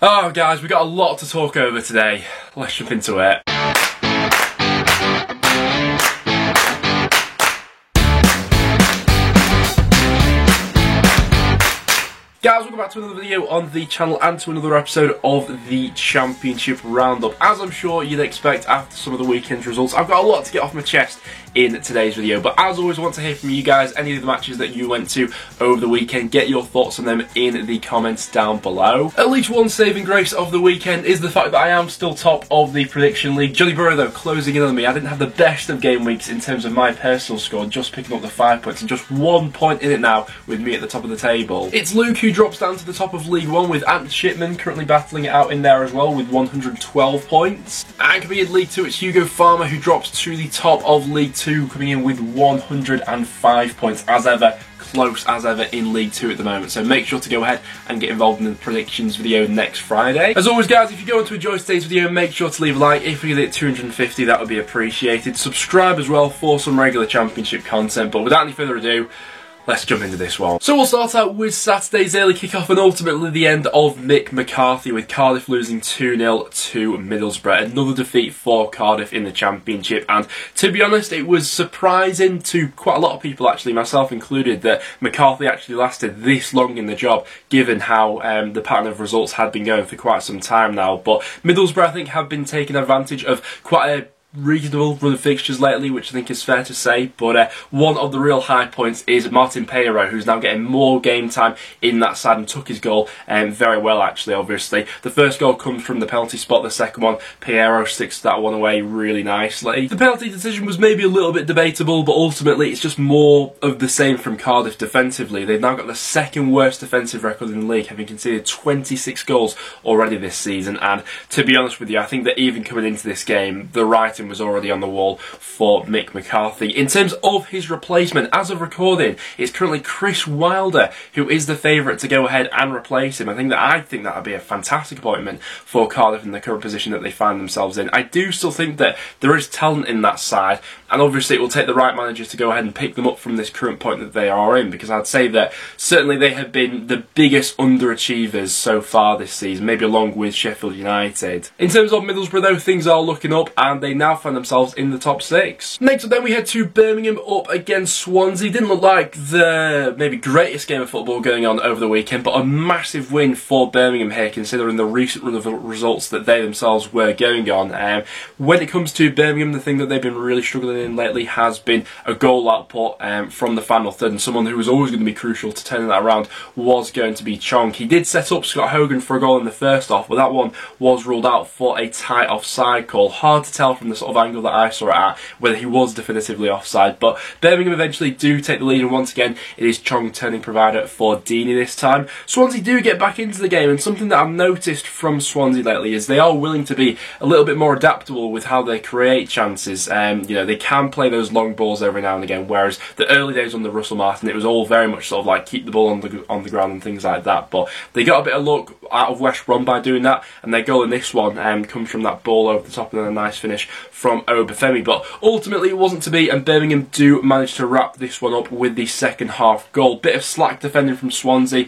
Oh guys, we've got a lot to talk over today. Let's jump into it. Guys, welcome back to another video on the channel and to another episode of the Championship Roundup. As I'm sure you'd expect after some of the weekend's results, I've got a lot to get off my chest in today's video, but as always I want to hear from you guys. Any of the matches that you went to over the weekend, get your thoughts on them in the comments down below. At least one saving grace of the weekend is the fact that I am still top of the prediction league. Johnny Burrow though closing in on me. I didn't have the best of game weeks in terms of my personal score, just picking up the 5 points and just 1 point in it now with me at the top of the table. It's Luke who drops down to the top of League 1 with Ant Shipman currently battling it out in there as well with 112 points. And coming in League 2 it's Hugo Farmer who drops to the top of League 2 coming in with 105 points as ever. Close as ever in League 2 at the moment, so make sure to go ahead and get involved in the predictions video next Friday. As always guys, if you're going to enjoy today's video, make sure to leave a like. If we get it 250, that would be appreciated. Subscribe as well for some regular championship content, but without any further ado, let's jump into this one. So we'll start out with Saturday's early kickoff and ultimately the end of Mick McCarthy with Cardiff losing 2-0 to Middlesbrough. Another defeat for Cardiff in the Championship, and to be honest it was surprising to quite a lot of people, actually myself included, that McCarthy actually lasted this long in the job given how the pattern of results had been going for quite some time now. But Middlesbrough I think have been taking advantage of quite a reasonable run of fixtures lately, which I think is fair to say, but one of the real high points is Martin Pereiro, who's now getting more game time in that side and took his goal very well actually, obviously. The first goal comes from the penalty spot, the second one, Pereiro sticks that one away really nicely. The penalty decision was maybe a little bit debatable, but ultimately it's just more of the same from Cardiff defensively. They've now got the second worst defensive record in the league, having conceded 26 goals already this season, and to be honest with you, I think that even coming into this game, the writing was already on the wall for Mick McCarthy. In terms of his replacement, as of recording, it's currently Chris Wilder who is the favourite to go ahead and replace him. I think that would be a fantastic appointment for Cardiff in the current position that they find themselves in. I do still think that there is talent in that side, and obviously it will take the right manager to go ahead and pick them up from this current point that they are in, because I'd say that certainly they have been the biggest underachievers so far this season, maybe along with Sheffield United. In terms of Middlesbrough though, things are looking up and they now find themselves in the top 6. Next up then we head to Birmingham up against Swansea. Didn't look like the maybe greatest game of football going on over the weekend, but a massive win for Birmingham here considering the recent run of results that they themselves were going on. When it comes to Birmingham, the thing that they've been really struggling in lately has been a goal output from the final third, and someone who was always going to be crucial to turning that around was going to be Chong. He did set up Scott Hogan for a goal in the first half, but that one was ruled out for a tight offside call. Hard to tell from the sort of angle that I saw it at whether he was definitively offside, but Birmingham eventually do take the lead, and once again it is Chong turning provider for Deeney this time. Swansea do get back into the game, and something that I've noticed from Swansea lately is they are willing to be a little bit more adaptable with how they create chances. You know, they can play those long balls every now and again, whereas the early days under Russell Martin it was all very much sort of like keep the ball on the ground and things like that, but they got a bit of luck out of West Brom by doing that, and their goal in this one comes from that ball over the top and then a nice finish from Obafemi. But ultimately it wasn't to be, and Birmingham do manage to wrap this one up with the second half goal. Bit of slack defending from Swansea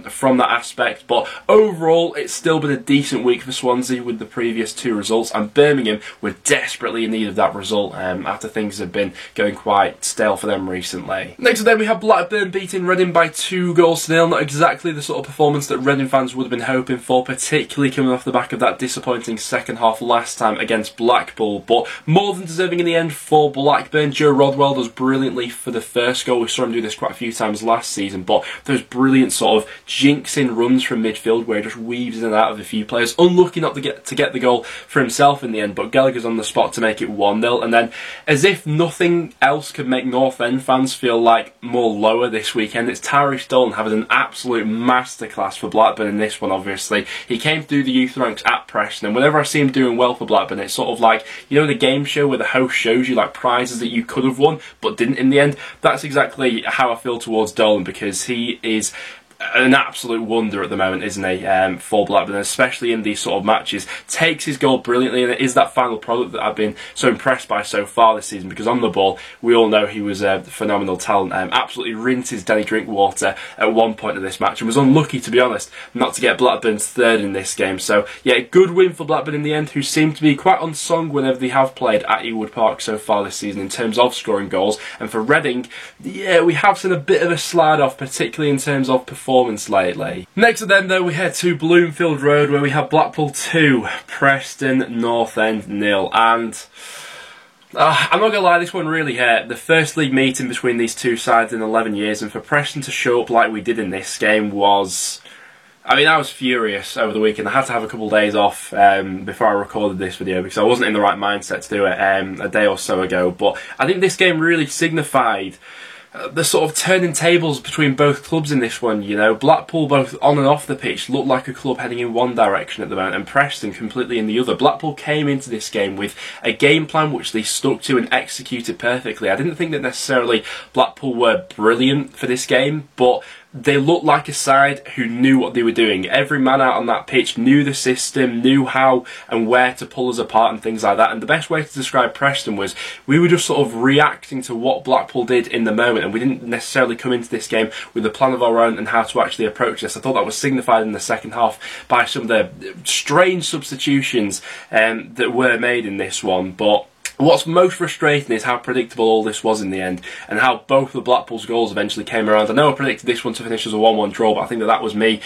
from that aspect, but overall it's still been a decent week for Swansea with the previous 2 results, and Birmingham were desperately in need of that result after things have been going quite stale for them recently. Next up then we have Blackburn beating Reading by 2-0. Not exactly the sort of performance that Reading fans would have been hoping for, particularly coming off the back of that disappointing second half last time against Blackpool, but more than deserving in the end for Blackburn. Joe Rodwell does brilliantly for the first goal. We saw him do this quite a few times last season, but those brilliant sort of jinxing runs from midfield where he just weaves in and out of a few players. Unlucky not to get the goal for himself in the end, but Gallagher's on the spot to make it 1-0, and then as if nothing else could make North End fans feel like more lower this weekend, it's Tyree Stolen having an absolute masterclass for Blackburn in this one. Obviously he came through the youth ranks at Preston, and whenever I see him doing well for Blackburn, it's sort of like, you know, the game show where the host shows you like prizes that you could have won but didn't in the end. That's exactly how I feel towards Dolan, because he is an absolute wonder at the moment, isn't he, for Blackburn, especially in these sort of matches. Takes his goal brilliantly, and it is that final product that I've been so impressed by so far this season, because on the ball, we all know he was a phenomenal talent. Absolutely rinses Danny Drinkwater at one point of this match, and was unlucky, to be honest, not to get Blackburn's third in this game. So, yeah, good win for Blackburn in the end, who seem to be quite unsung whenever they have played at Ewood Park so far this season in terms of scoring goals. And for Reading, yeah, we have seen a bit of a slide off, particularly in terms of performance lately. Next up then, though, we head to Bloomfield Road, where we have Blackpool 2, Preston North End 0. And I'm not going to lie, this one really hurt. The first league meeting between these two sides in 11 years, and for Preston to show up like we did in this game was... I mean, I was furious over the weekend. I had to have a couple of days off before I recorded this video because I wasn't in the right mindset to do it a day or so ago. But I think this game really signified the sort of turning tables between both clubs in this one. You know, Blackpool, both on and off the pitch, looked like a club heading in one direction at the moment, and Preston completely in the other. Blackpool came into this game with a game plan which they stuck to and executed perfectly. I didn't think that necessarily Blackpool were brilliant for this game, but they looked like a side who knew what they were doing. Every man out on that pitch knew the system, knew how and where to pull us apart and things like that. And the best way to describe Preston was we were just sort of reacting to what Blackpool did in the moment, and we didn't necessarily come into this game with a plan of our own and how to actually approach this. I thought that was signified in the second half by some of the strange substitutions that were made in this one. But what's most frustrating is how predictable all this was in the end, and how both of Blackpool's goals eventually came around. I know I predicted this one to finish as a 1-1 draw, but I think that was me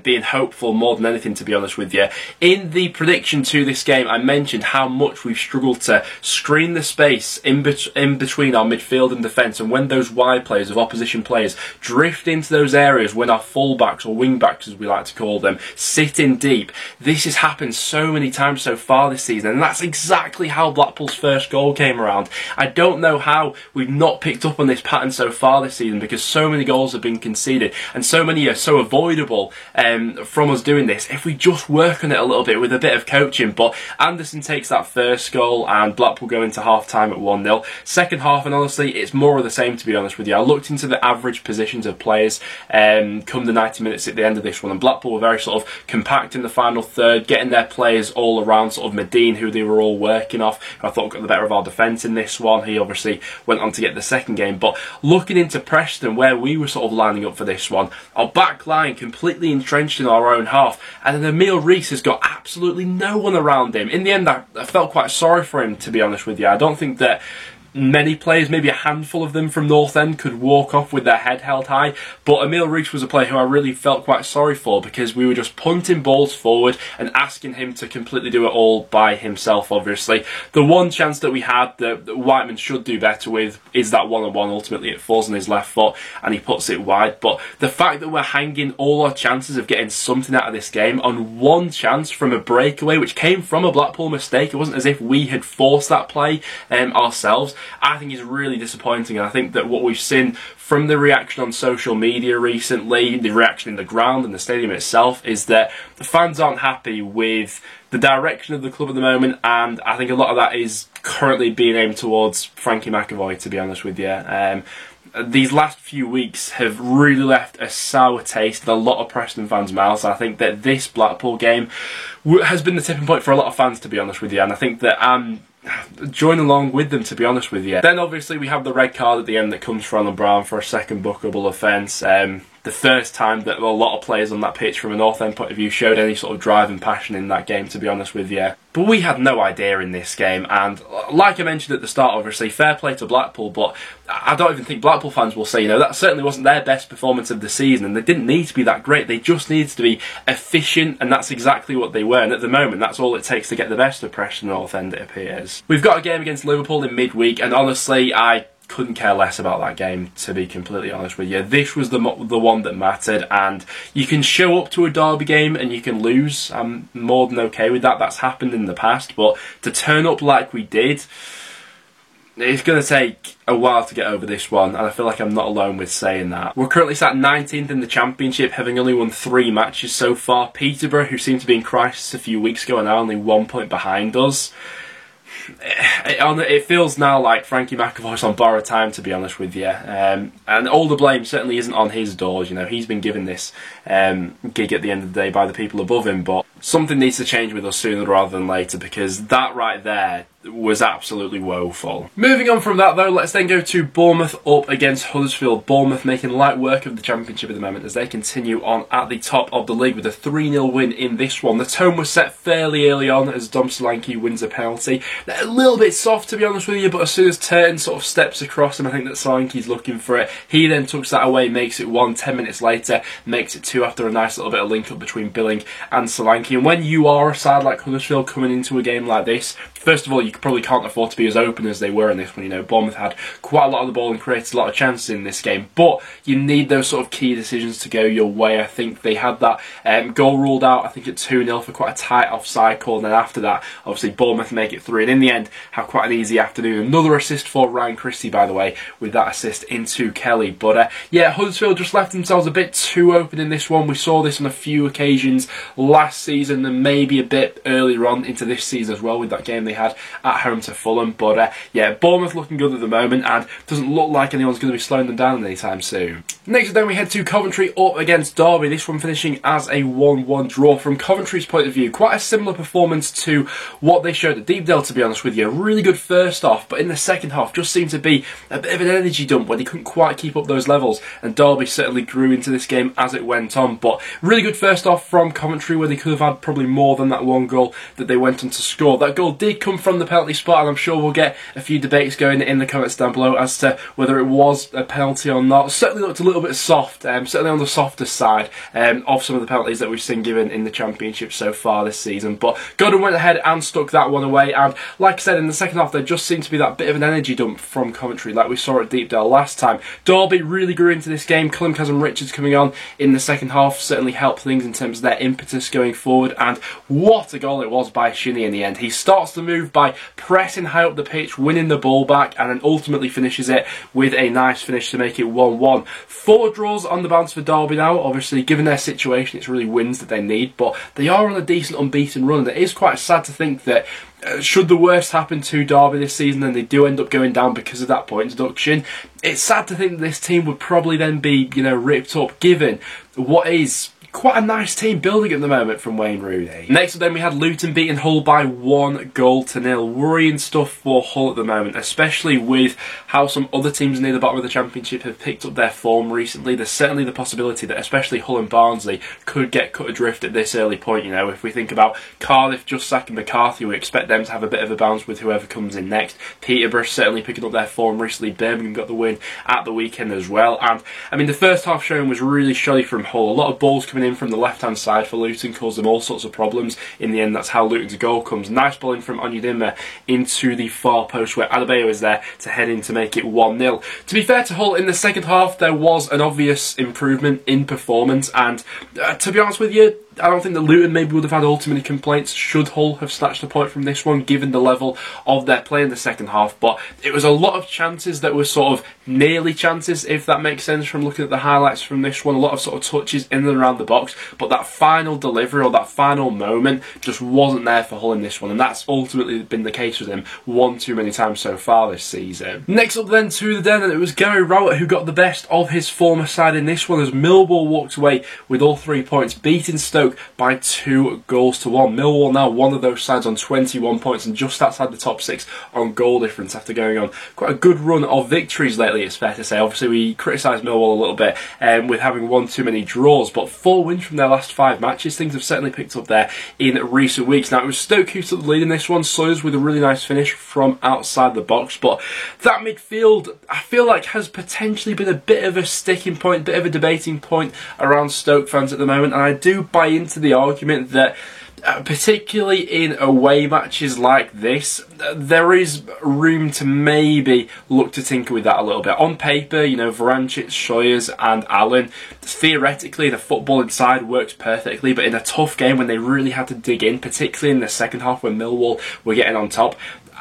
being hopeful more than anything, to be honest with you. In the prediction to this game, I mentioned how much we've struggled to screen the space in between our midfield and defence, and when those wide players of opposition players drift into those areas, when our full-backs, or wing-backs as we like to call them, sit in deep. This has happened so many times so far this season, and that's exactly how Blackpool's first goal came around. I don't know how we've not picked up on this pattern so far this season, because so many goals have been conceded and so many are so avoidable from us doing this if we just work on it a little bit with a bit of coaching. But Anderson takes that first goal and Blackpool go into half time at 1-0. Second half, and honestly it's more of the same, to be honest with you. I looked into the average positions of players come the 90 minutes at the end of this one, and Blackpool were very sort of compact in the final third, getting their players all around, sort of Medine, who they were all working off, who I thought got the better of our defence in this one. He obviously went on to get the second game. But looking into Preston, where we were sort of lining up for this one, our back line completely entrenched in our own half, and then Emile Reece has got absolutely no one around him. In the end, I felt quite sorry for him, to be honest with you. I don't think that many players, maybe a handful of them from North End, could walk off with their head held high, but Emile Reece was a player who I really felt quite sorry for, because we were just punting balls forward and asking him to completely do it all by himself. Obviously, the one chance that we had that Whiteman should do better with is that one-on-one. Ultimately it falls on his left foot and he puts it wide, but the fact that we're hanging all our chances of getting something out of this game on one chance from a breakaway, which came from a Blackpool mistake, it wasn't as if we had forced that play ourselves, I think is really disappointing. And I think that what we've seen from the reaction on social media recently, the reaction in the ground and the stadium itself, is that the fans aren't happy with the direction of the club at the moment, and I think a lot of that is currently being aimed towards Frankie McAvoy, to be honest with you. These last few weeks have really left a sour taste in a lot of Preston fans' mouths. I think that this Blackpool game has been the tipping point for a lot of fans, to be honest with you, and I think that join along with them, to be honest with you. Then obviously we have the red card at the end that comes from Alan Brown for a second bookable offence. The first time that a lot of players on that pitch from a North End point of view showed any sort of drive and passion in that game, to be honest with you. But we had no idea in this game, and like I mentioned at the start, obviously, fair play to Blackpool, but I don't even think Blackpool fans will say, you know, that certainly wasn't their best performance of the season, and they didn't need to be that great. They just needed to be efficient, and that's exactly what they were, and at the moment, that's all it takes to get the best of Preston North End, it appears. We've got a game against Liverpool in midweek, and honestly, I couldn't care less about that game, to be completely honest with you. This was the one that mattered, and you can show up to a derby game and you can lose. I'm more than okay with that. That's happened in the past, but to turn up like we did, it's going to take a while to get over this one, and I feel like I'm not alone with saying that. We're currently sat 19th in the Championship, having only won 3 matches so far. Peterborough, who seemed to be in crisis a few weeks ago, are now only 1 point behind us. it feels now like Frankie McAvoy's on borrowed time, to be honest with you. And all the blame certainly isn't on his doors. You know, he's been given this gig at the end of the day by the people above him, but something needs to change with us sooner rather than later, because that right there was absolutely woeful. Moving on from that though, let's then go to Bournemouth up against Huddersfield. Bournemouth making light work of the Championship at the moment as they continue on at the top of the league with a 3-0 win in this one. The tone was set fairly early on as Dom Solanke wins a penalty. A little bit soft, to be honest with you, but as soon as Turton sort of steps across him, I think that Solanke's looking for it. He then tucks that away, makes it 1. 10 minutes later, makes it 2 after a nice little bit of link up between Billing and Solanke. And when you are a side like Huddersfield coming into a game like this, first of all, you probably can't afford to be as open as they were in this one. You know, Bournemouth had quite a lot of the ball and created a lot of chances in this game, but you need those sort of key decisions to go your way. I think they had that goal ruled out, I think at 2-0 for quite a tight offside call, and then after that, obviously Bournemouth make it 3, and in the end have quite an easy afternoon. Another assist for Ryan Christie, by the way, with that assist into Kelly. But yeah, Huddersfield just left themselves a bit too open in this one. We saw this on a few occasions last season and maybe a bit earlier on into this season as well with that game they had at home to Fulham. But yeah, Bournemouth looking good at the moment and doesn't look like anyone's going to be slowing them down anytime soon. Next then we head to Coventry up against Derby, this one finishing as a 1-1 draw. From Coventry's point of view, quite a similar performance to what they showed at Deepdale, to be honest with you. Really good first half, but in the second half just seemed to be a bit of an energy dump where they couldn't quite keep up those levels, and Derby certainly grew into this game as it went on. But really good first half from Coventry, where they could have had probably more than that one goal that they went on to score. That goal did come from the penalty spot, and I'm sure we'll get a few debates going in the comments down below as to whether it was a penalty or not. Certainly looked a little bit soft, certainly on the softer side of some of the penalties that we've seen given in the Championship so far this season. But Godden went ahead and stuck that one away, and like I said, in the second half there just seemed to be that bit of an energy dump from Coventry like we saw at Deepdale last time. Derby really grew into this game. Callum Kazim-Richards coming on in the second half certainly helped things in terms of their impetus going forward, and what a goal it was by Shinnie in the end. He starts the move by pressing high up the pitch, winning the ball back, and then ultimately finishes it with a nice finish to make it 1-1. 4 draws on the bounce for Derby now. Obviously, given their situation, it's really wins that they need, but they are on a decent unbeaten run, and it is quite sad to think that should the worst happen to Derby this season and they do end up going down because of that point deduction, it's sad to think that this team would probably then be, you know, ripped up given what is quite a nice team building at the moment from Wayne Rooney. Next up then we had Luton beating Hull by 1-0. Worrying stuff for Hull at the moment, especially with how some other teams near the bottom of the Championship have picked up their form recently. There's certainly the possibility that especially Hull and Barnsley could get cut adrift at this early point. You know, if we think about Cardiff just sacking McCarthy, we expect them to have a bit of a bounce with whoever comes in next. Peterborough certainly picking up their form recently. Birmingham got the win at the weekend as well. And I mean, the first half showing was really shoddy from Hull. A lot of balls coming in from the left-hand side for Luton caused them all sorts of problems. In the end, that's how Luton's goal comes. Nice ball in from Onyedinma into the far post where Adebayo is there to head in to make it 1-0. To be fair to Hull, in the second half, there was an obvious improvement in performance, and to be honest with you, I don't think that Luton maybe would have had ultimately complaints should Hull have snatched a point from this one, given the level of their play in the second half. But it was a lot of chances that were sort of nearly chances, if that makes sense, from looking at the highlights from this one. A lot of sort of touches in and around the box, but that final delivery or that final moment just wasn't there for Hull in this one, and that's ultimately been the case with him one too many times so far this season. Next up then to the den, and it was Gary Rowett who got the best of his former side in this one as Millwall walked away with all 3 points, beating Stoke by 2-1. Millwall now one of those sides on 21 points and just outside the top 6 on goal difference after going on quite a good run of victories lately, it's fair to say. Obviously we criticised Millwall a little bit with having won too many draws, but 4 wins from their last 5 matches. Things have certainly picked up there in recent weeks. Now it was Stoke who took the lead in this one, Sawyers with a really nice finish from outside the box, but that midfield I feel like has potentially been a bit of a sticking point, a bit of a debating point around Stoke fans at the moment, and I do buy into the argument that particularly in away matches like this, there is room to maybe look to tinker with that a little bit. On paper, you know, Varancic, Sawyers and Allen, theoretically the football inside works perfectly, but in a tough game when they really had to dig in, particularly in the second half when Millwall were getting on top,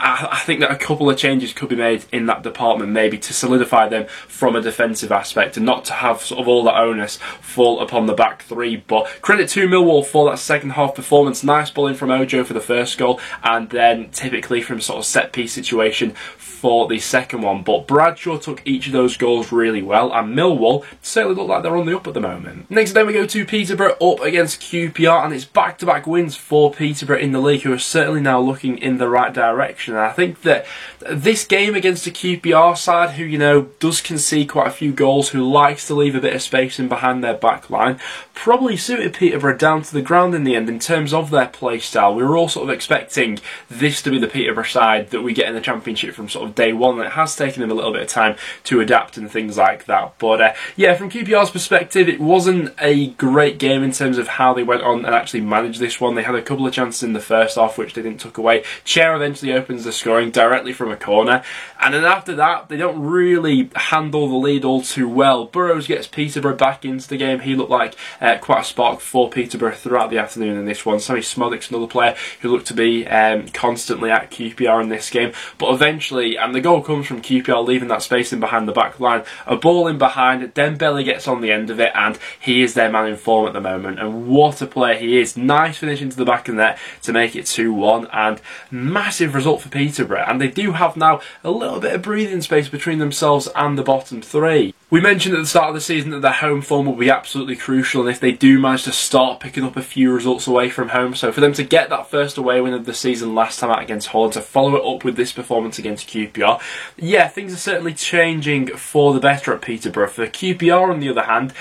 I think that a couple of changes could be made in that department, maybe to solidify them from a defensive aspect and not to have sort of all that onus fall upon the back three. But credit to Millwall for that second half performance. Nice ball in from Ojo for the first goal, and then typically from sort of set piece situation for the second one. But Bradshaw took each of those goals really well, and Millwall certainly look like they're on the up at the moment. Next then we go to Peterborough up against QPR, and it's back-to-back wins for Peterborough in the league, who are certainly now looking in the right direction. And I think that this game against the QPR side, who, you know, does concede quite a few goals, who likes to leave a bit of space in behind their back line, probably suited Peterborough down to the ground in the end in terms of their play style. We were all sort of expecting this to be the Peterborough side that we get in the Championship from sort of day one, and it has taken them a little bit of time to adapt and things like that. But yeah, from QPR's perspective, it wasn't a great game in terms of how they went on and actually managed this one. They had a couple of chances in the first half which they didn't tuck away. Chair eventually opens the scoring directly from a corner, and then after that they don't really handle the lead all too well. Burrows gets Peterborough back into the game. He looked like quite a spark for Peterborough throughout the afternoon in this one. Sammy Smodik's another player who looked to be constantly at QPR in this game, but eventually, and the goal comes from QPR leaving that space in behind the back line, a ball in behind, Dembele gets on the end of it, and he is their man in form at the moment, and what a player he is. Nice finish into the back of the net to make it 2-1, and massive result for Peterborough, and they do have now a little bit of breathing space between themselves and the bottom three. We mentioned at the start of the season that their home form will be absolutely crucial, and if they do manage to start picking up a few results away from home, so for them to get that first away win of the season last time out against Holland, to follow it up with this performance against QPR, yeah, things are certainly changing for the better at Peterborough. For QPR, on the other hand,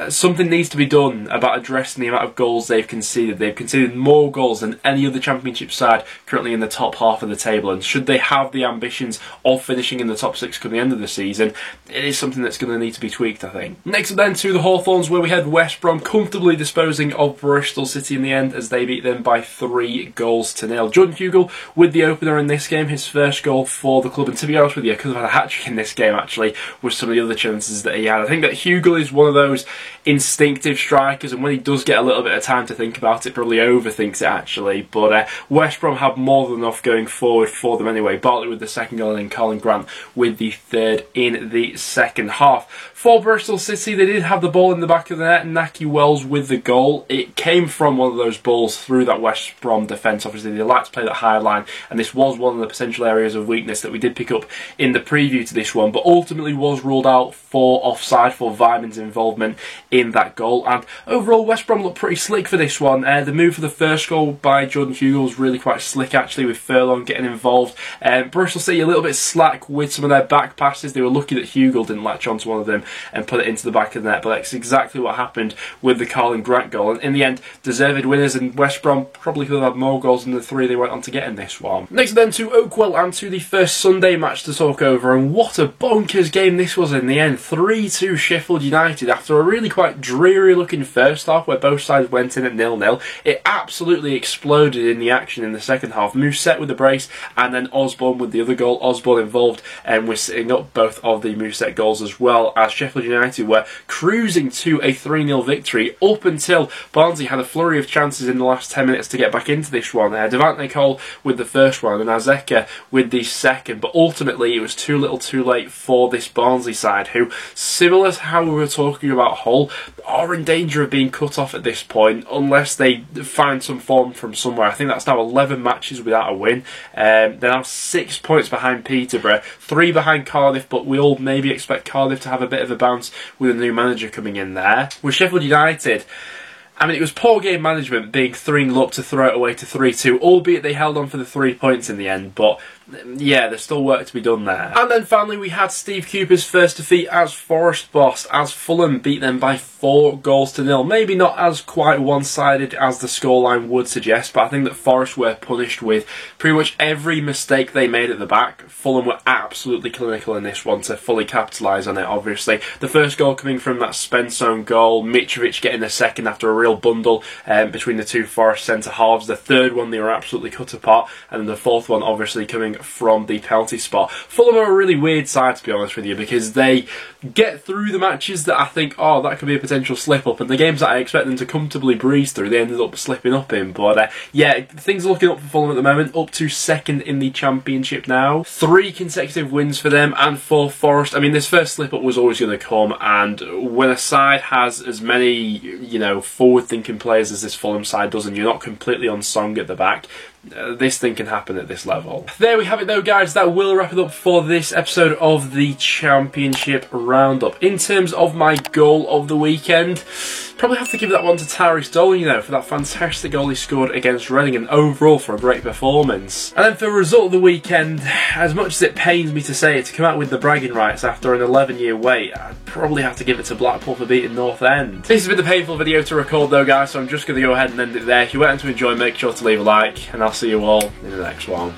something needs to be done about addressing the amount of goals they've conceded. They've conceded more goals than any other Championship side currently in the top half of the table, and should they have the ambitions of finishing in the top six come the end of the season, it is something that's going to need to be tweaked, I think. Next up then to the Hawthorns, where we had West Brom comfortably disposing of Bristol City in the end as they beat them by 3-0. Jordan Hugill with the opener in this game, his first goal for the club, and to be honest with you, I could have had a hat-trick in this game actually with some of the other chances that he had. I think that Hugill is one of those instinctive strikers, and when he does get a little bit of time to think about it, probably overthinks it actually, but West Brom have more than enough going forward for them anyway. Bartley with the second goal, and then Colin Grant with the third in the second half. For Bristol City, they did have the ball in the back of the net, and Nahki Wells with the goal. It came from one of those balls through that West Brom defence. Obviously, they like to play that high line, and this was one of the potential areas of weakness that we did pick up in the preview to this one, but ultimately was ruled out for offside for Vyman's involvement in that goal. And overall, West Brom looked pretty slick for this one. The move for the first goal by Jordan Hugill was really quite slick actually, with Furlong getting involved. Bristol City a little bit slack with some of their back passes. They were lucky that Hugill didn't latch onto one of them and put it into the back of the net, but that's exactly what happened with the Colin Grant goal. And in the end, deserved winners, and West Brom probably could have had more goals than the three they went on to get in this one. Next then to Oakwell and to the first Sunday match to talk over, and what a bonkers game this was in the end. 3-2 Sheffield United after a really quite dreary looking first half where both sides went in at 0-0. It absolutely exploded in the action in the second half. Mousset with the brace, and then Osborne with the other goal. Osborne involved and was setting up both of the Mousset goals, as well as Sheffield United were cruising to a 3-0 victory up until Barnsley had a flurry of chances in the last 10 minutes to get back into this one. Devante Cole with the first one and Azeka with the second, but ultimately it was too little too late for this Barnsley side, who, similar to how we were talking about Hull, are in danger of being cut off at this point unless they find some form from somewhere. I think that's now 11 matches without a win. They're now 6 points behind Peterborough, 3 behind Cardiff, but we all maybe expect Cardiff to have a bit of a bounce with a new manager coming in there. With Sheffield United, I mean, it was poor game management being 3-0 up to throw it away to 3-2, albeit they held on for the 3 points in the end, but yeah, there's still work to be done there. And then finally we had Steve Cooper's first defeat as Forest boss, as Fulham beat them by 4-0. Maybe not as quite one-sided as the scoreline would suggest, but I think that Forest were punished with pretty much every mistake they made at the back. Fulham were absolutely clinical in this one to fully capitalise on it, obviously. The first goal coming from that Spence-owned goal, Mitrovic getting the second after a real bundle between the two Forest centre-halves. The third one they were absolutely cut apart, and the fourth one obviously coming from the penalty spot. Fulham are a really weird side, to be honest with you, because they get through the matches that I think, oh, that could be a potential slip-up, and the games that I expect them to comfortably breeze through, they ended up slipping up in. But yeah, things are looking up for Fulham at the moment, up to second in the Championship now. 3 consecutive wins for them, and for Forest, I mean, this first slip-up was always going to come, and when a side has as many, you know, forward-thinking players as this Fulham side does, and you're not completely on song at the back, this thing can happen at this level. There we have it though, guys. That will wrap it up for this episode of the Championship Roundup. In terms of my goal of the weekend, probably have to give that one to Tyrese Dolan, you know, for that fantastic goal he scored against Reading, and overall for a great performance. And then for result of the weekend, as much as it pains me to say it, to come out with the bragging rights after an 11-year wait, I'd probably have to give it to Blackpool for beating North End. This has been a painful video to record though, guys, so I'm just going to go ahead and end it there. If you went to enjoy, make sure to leave a like, and I'll see you all in the next one.